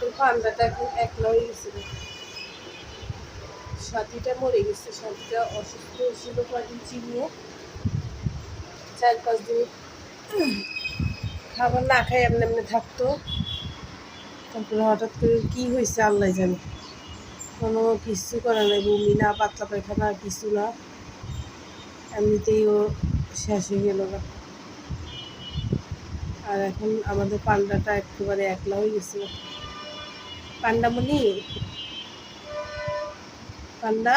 এখন পান্ডাটা এখন একলা হয়ে গেছিল, সাথীটা মরে গেছে। সাথীটা অসুস্থ ছিল কয়েকদিন, চিনিয়ে 4-5 দিন খাবার না খাই এমনি এমনি থাকতো। তারপরে হঠাৎ করে কী হয়েছে আল্লাহ জানে, কোনো কিছু করে নাই, বমি না পাতলা পায়খানা কিছু না, এমনিতেই ও শেষ হয়ে গেল না। আর এখন আমাদের পান্ডাটা একেবারে একলা হয়ে গেছে। পান্ডামণি, পান্ডা,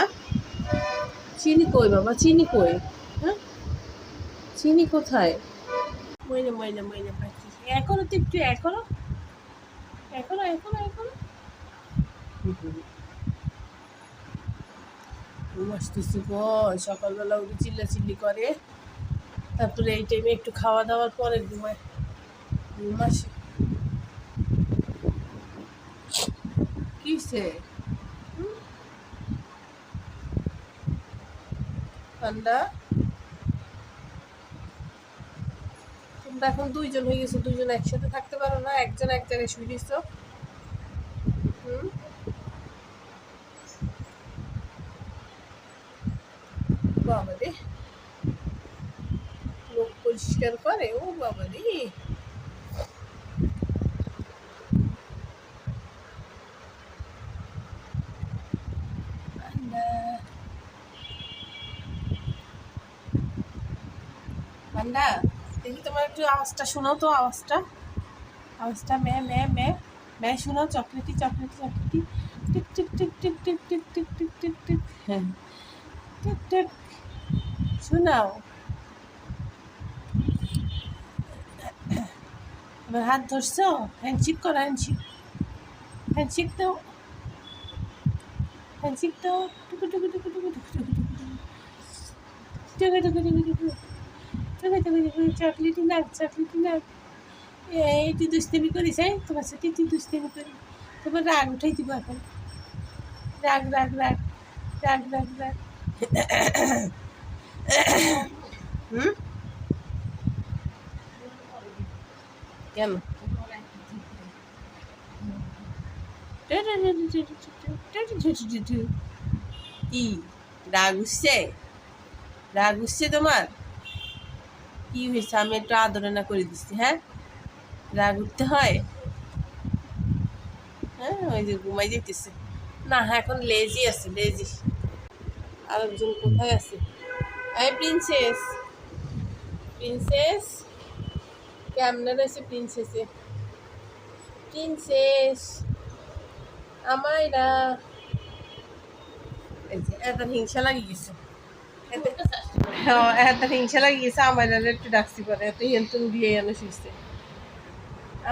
চিনি কই বাবা, চিনি কই? হ্যাঁ, চিনি কোথায়? ময়না ময়না ময়না পাখি, এখনো তো একটু, এখনো এখনো এখনো এখনো ঘুম আসতেছে গো। সকালবেলা উঠে চিল্লাচিল্লি করে, তারপরে এই টাইমে একটু খাওয়া দাওয়ার পরে ঘুমায়। ঘুম আসে কিসে? ঠান্ডা, তোমরা এখন 2জন হয়ে গেছো, 2জন একসাথে থাকতে পারো না? একজন এক জায়গায় শুয়ে দিছো। বাবা রে, লোক পরিষ্কার করে, ও বাবা রে। পান্ডা, দেখি তোমার একটু আওয়াজটা শোনাও তো, আওয়াজটা মে মে মে মে শোনাও। Chocolatey chocolatey chocolatey, tick tick tick tick tick tick tick tick tick tick, হ্যাঁ টিক টিক শোনাও। এবার হাত ধরছো, হ্যান্ডশেক করো, হ্যান্ডশেক, হ্যান্ডশেক দাও, হ্যান্ডশেক দাও। টুকু টুকু টুকু টুকু টুকু টুকু টুকু টুকু টুকু টুকু টুকু টুকু টুকু টুকু, চকলেটি নাক, চকলেটি নাক। এই তুই দুষ্টেমি করিস, তোমার সাথে তুই দুষ্টেমি করি, তোমার রাগ উঠাই দিব এখন। রাগ রাগ রাগ রাগ রাগ রাগ। কেন কি রাগ উঠছে? রাগ উঠছে তোমার? কি হয়েছে? আমি একটু আদর না করে দিচ্ছি, হ্যাঁ? রাগ উঠতে হয়? হ্যাঁ, ওই যে ঘুমাই যেতেছে না, এখন লেজি আছে, লেজি। আরেকজন কোথায় আছে? এই প্রিন্সেস, প্রিন্সেস কেমনে রয়েছে? প্রিন্সেসে, প্রিন্সেস আমায়রা, এত হিংসা লাগিয়ে গেছে, এত হিংসা লাগিয়ে গেছে। আমায়রা একটু ডাকছি পরে, এত হিয়ন্তন দিয়ে এনে শুয়েছে।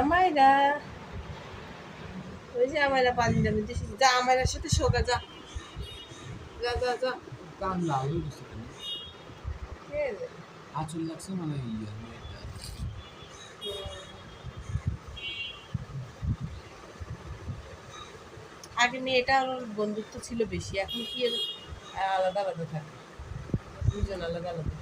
আমায়রা, ওই যে আমায়রা পাঞ্জাবি দিয়ে শুয়েছে। যা আমায়রার সাথে শোকা, যা যা যা যা। কান লাল হয়ে গেছে কেন? আঁচল লাগছে মানে আগে মেয়েটা আর ওর বন্ধুত্ব ছিল বেশি, এখন কি আলাদা আলাদা থাকে, দুজন আলাদা আলাদা।